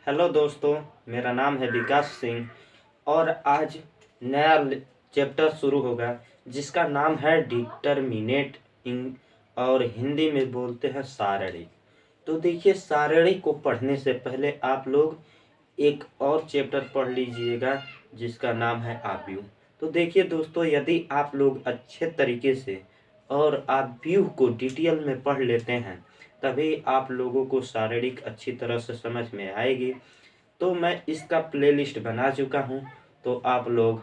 Hello दोस्तों, मेरा नाम है विकास सिंह और आज नया चैप्टर शुरू होगा जिसका नाम है डिटर्मिनेट और हिंदी में बोलते हैं सारणी। तो देखिए, सारणी को पढ़ने से पहले आप लोग एक और चैप्टर पढ़ लीजिएगा जिसका नाम है आव्यूह। तो देखिए दोस्तों, यदि आप लोग अच्छे तरीके से और आव्यूह को डिटेल में पढ़ लेते हैं तभी आप लोगों को शारीरिक अच्छी तरह से समझ में आएगी। तो मैं इसका प्लेलिस्ट बना चुका हूँ, तो आप लोग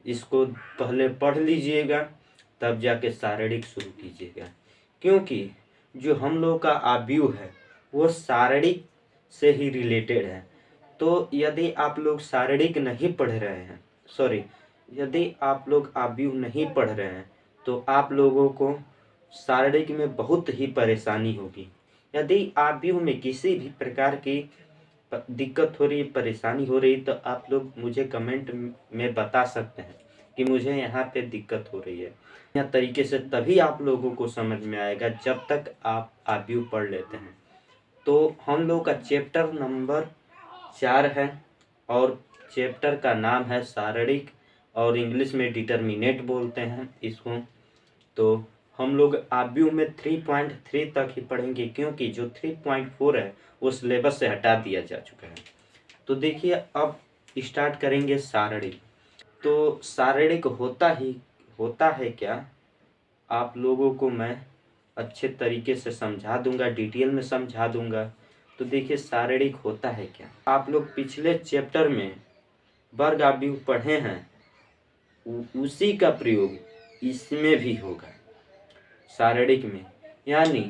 इसको पहले पढ़ लीजिएगा तब जाके शारीरिक शुरू कीजिएगा, क्योंकि जो हम लोग का आव्यूह है वो शारीरिक से ही रिलेटेड है। तो यदि आप लोग शारीरिक नहीं पढ़ रहे हैं, यदि आप लोग आव्यूह नहीं पढ़ रहे हैं तो आप लोगों को शारीरिक में बहुत ही परेशानी होगी। यदि आव्यूह में किसी भी प्रकार की दिक्कत हो रही, परेशानी हो रही, तो आप लोग मुझे कमेंट में बता सकते हैं कि मुझे यहाँ पे दिक्कत हो रही है। यह तरीके से तभी आप लोगों को समझ में आएगा जब तक आप आव्यूह पढ़ लेते हैं। तो हम लोग का चैप्टर नंबर 4 है और चैप्टर का नाम है शारीरिक और इंग्लिश में डिटर्मिनेट बोलते हैं इसको। तो हम लोग आव्यूह में 3.3 तक ही पढ़ेंगे, क्योंकि जो 3.4 है वो सिलेबस से हटा दिया जा चुका है। तो देखिए, अब स्टार्ट करेंगे शारीरिक। तो शारीरिक होता है क्या, आप लोगों को मैं अच्छे तरीके से समझा दूंगा, डिटेल में समझा दूंगा। तो देखिए, शारीरिक होता है क्या। आप लोग पिछले चैप्टर में वर्ग आव्यूह पढ़े हैं, उसी का प्रयोग इसमें भी होगा शारीरिक में। यानी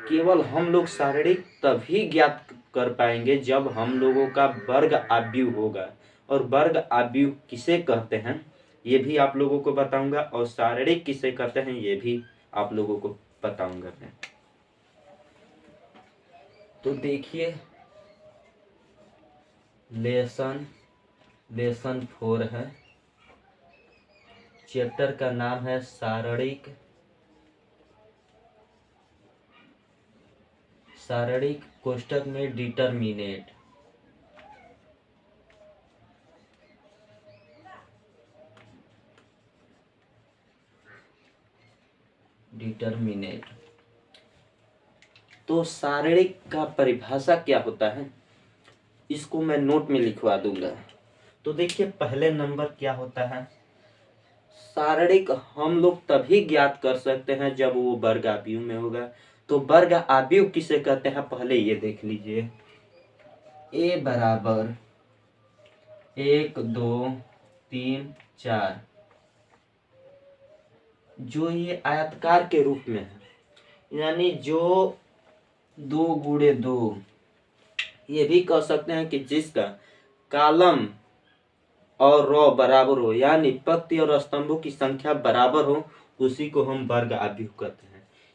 केवल हम लोग शारीरिक तभी ज्ञात कर पाएंगे जब हम लोगों का वर्ग आव्यूह होगा। और वर्ग आव्यूह किसे कहते हैं ये भी आप लोगों को बताऊंगा, और शारीरिक किसे कहते हैं ये भी आप लोगों को बताऊंगा मैं। तो देखिए, लेसन 4 है, चैप्टर का नाम है शारीरिक कोष्टक में डिटर्मिनेट। तो शारीरिक का परिभाषा क्या होता है इसको मैं नोट में लिखवा दूंगा। तो देखिए, पहले नंबर क्या होता है, शारीरिक हम लोग तभी ज्ञात कर सकते हैं जब वो वर्ग आव्यूह में होगा। तो वर्ग आव्यूह किसे कहते हैं पहले ये देख लीजिए। ए बराबर 1 2 3 4, जो ये आयतकार के रूप में है, यानी जो 2 गुणे 2, ये भी कह सकते हैं कि जिसका कॉलम और रो बराबर हो, यानी पंक्ति और स्तंभों की संख्या बराबर हो, उसी को हम वर्ग आव्यूह कहते हैं।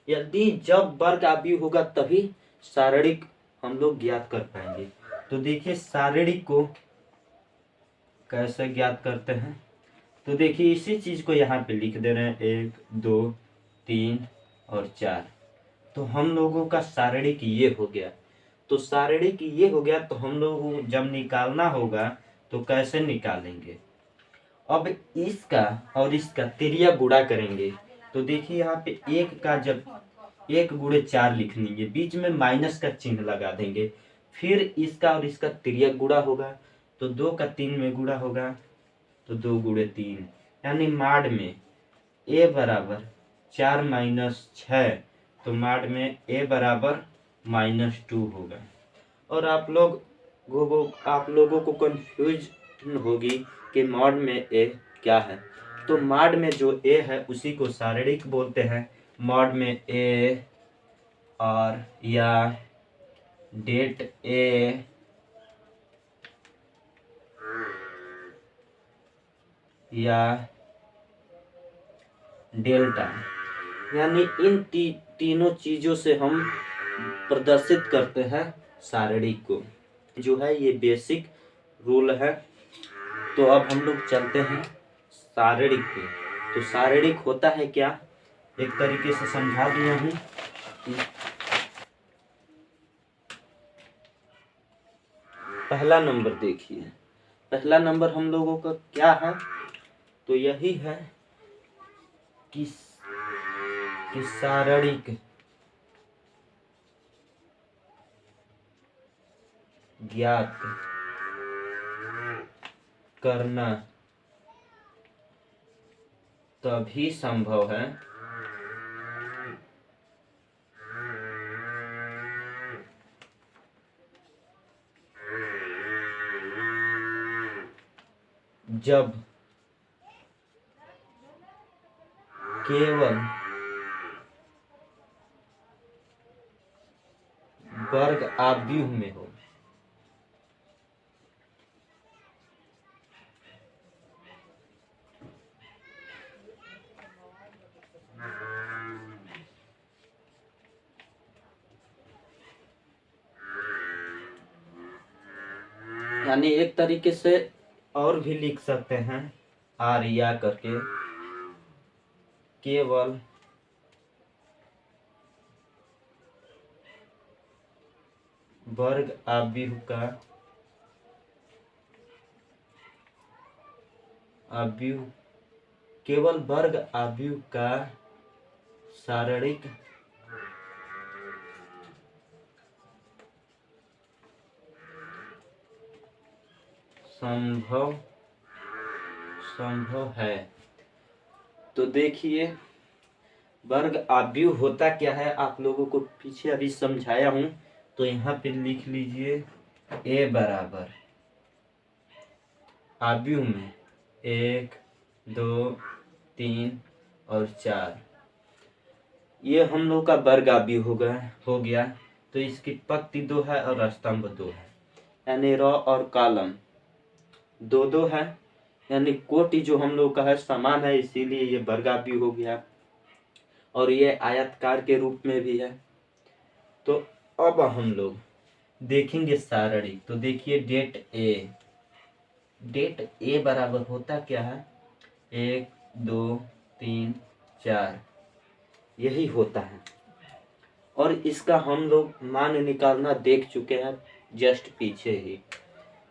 यदि जब वर्ग आव्यूह होगा तभी शारीरिक हम लोग ज्ञात कर पाएंगे। तो देखिए, शारीरिक को कैसे ज्ञात करते हैं। तो देखिए, इसी चीज को यहाँ पे लिख दे रहे हैं 1 2 3 और 4। तो हम लोगों का शारीरिक ये हो गया। तो शारीरिक ये हो गया, तो हम लोगों को जब निकालना होगा तो कैसे निकालेंगे। अब इसका और इसका तिर्यक गुणा करेंगे। तो देखिए, यहाँ पे 1 का जब 1 गुणे 4 लिख लेंगे, बीच में माइनस का चिन्ह लगा देंगे, फिर इसका और इसका तिर्यक गुणा होगा, तो 2 का 3 में गुणा होगा, तो 2 गुणे 3, यानी माड में a बराबर 4 माइनस 6, तो माड में a बराबर -2 होगा। और आप लोगों को कंफ्यूज होगी कि मॉड में ए क्या है। तो मॉड में जो ए है उसी को शारीरिक बोलते हैं। मॉड में ए और या डेट ए या डेल्टा, यानी इन तीनों चीजों से हम प्रदर्शित करते हैं शारीरिक को, जो है ये बेसिक रूल है। तो अब हम लोग चलते हैं शारीरिक पे। तो शारीरिक होता है क्या, एक तरीके से समझा दिया हूँ। पहला नंबर देखिए, पहला नंबर हम लोगों का क्या है, तो यही है कि सारणिक ज्ञात करना तभी संभव है जब केवल वर्ग आव्यूह में हो। यानी एक तरीके से और भी लिख सकते हैं आर्या करके, केवल वर्ग आव्यूह का केवल वर्ग आव्यूह का सारणिक संभव है। तो देखिए वर्ग आव्यूह होता क्या है, आप लोगों को पीछे अभी समझाया हूं, तो यहाँ पे लिख लीजिए a बराबर आव्यूह में 1 2 3 और 4, ये हम लोग का वर्ग आव्यूह हो गया। तो इसकी पंक्ति 2 है और स्तंभ 2 है, यानी रो और कॉलम 2-2 है, यानी कोटि जो हम लोग का है समान है, इसीलिए ये वर्ग आव्यूह हो गया। और ये आयतकार के रूप में भी है। तो अब हम लोग देखेंगे सारणी। तो देखिए डेट ए बराबर होता क्या है, 1 2 3 4, यही होता है। और इसका हम लोग मान निकालना देख चुके हैं जस्ट पीछे ही,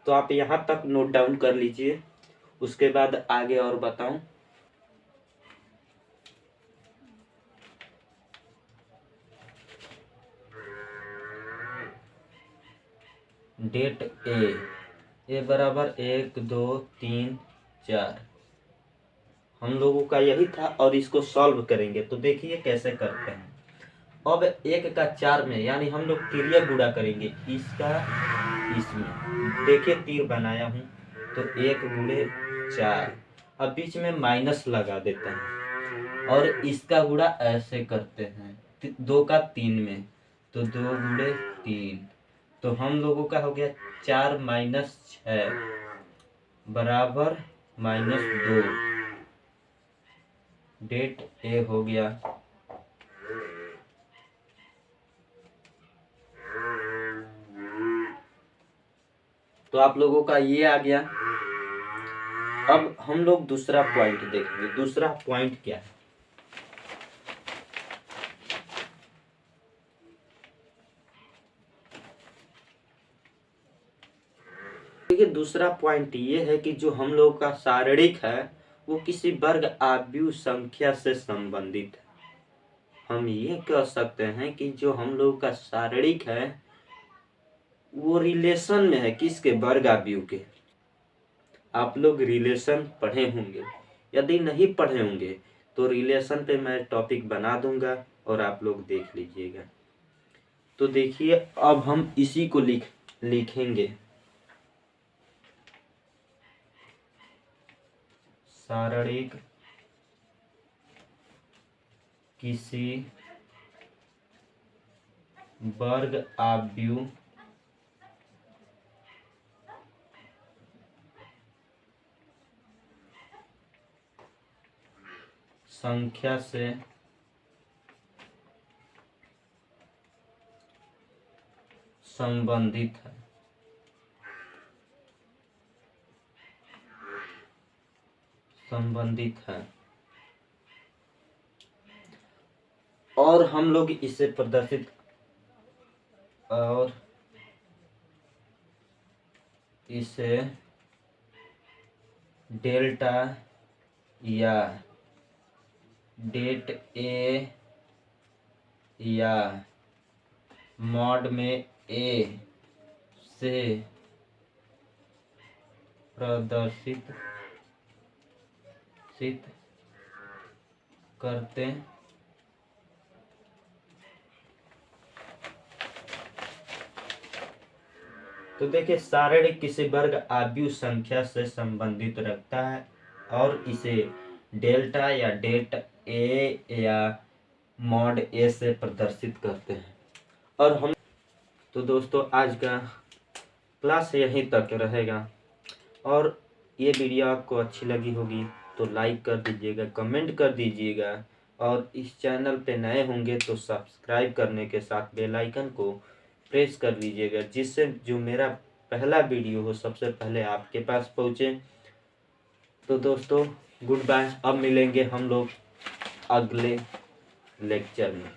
तो आप यहाँ तक नोट डाउन कर लीजिए, उसके बाद आगे और बताऊं। डेट ए बराबर 1 2 3 4 हम लोगों का यही था, और इसको सॉल्व करेंगे। तो देखिए कैसे करते हैं। अब 1 का 4 में, यानी हम लोग तिर्यक गुणा करेंगे इसका इसमें। देखिए तीर बनाया हूं, तो 1 गुणे 4, अब बीच में माइनस लगा देते हैं, और इसका गुणा ऐसे करते हैं 2 का 3 में, तो 2 गुणे 3, तो हम लोगों का हो गया 4 माइनस 6 बराबर -2। डेट ए हो गया। तो आप लोगों का ये आ गया। अब हम लोग दूसरा पॉइंट देखेंगे। दूसरा पॉइंट क्या है, देखिए दूसरा पॉइंट ये है कि जो हम लोग का सारणिक है वो किसी वर्ग आव्यूह संख्या से संबंधित है। हम ये कह सकते हैं कि जो हम लोग का सारणिक है वो रिलेशन में है किसके, वर्ग आव्यूह के। आप लोग रिलेशन पढ़े होंगे, यदि नहीं पढ़े होंगे तो रिलेशन पे मैं टॉपिक बना दूंगा और आप लोग देख लीजिएगा। तो देखिए अब हम इसी को लिखेंगे। सारणिक किसी वर्ग आव्यूह संख्या से संबंधित है। और हम लोग इसे प्रदर्शित, और इसे डेल्टा या डेट ए या मॉड में ए से प्रदर्शित करते तो देखिए सारणिक किसी वर्ग आव्यूह संख्या से संबंधित रखता है और इसे डेल्टा या डेट ए या मॉड ए से प्रदर्शित करते हैं। और हम तो दोस्तों आज का क्लास यहीं तक रहेगा और ये वीडियो आपको अच्छी लगी होगी तो लाइक कर दीजिएगा, कमेंट कर दीजिएगा और इस चैनल पे नए होंगे तो सब्सक्राइब करने के साथ बेल आइकन को प्रेस कर लीजिएगा, जिससे जो मेरा पहला वीडियो हो सबसे पहले आपके पास पहुँचे। तो दोस्तों गुड बाय, अब मिलेंगे हम लोग अगले लेक्चर में।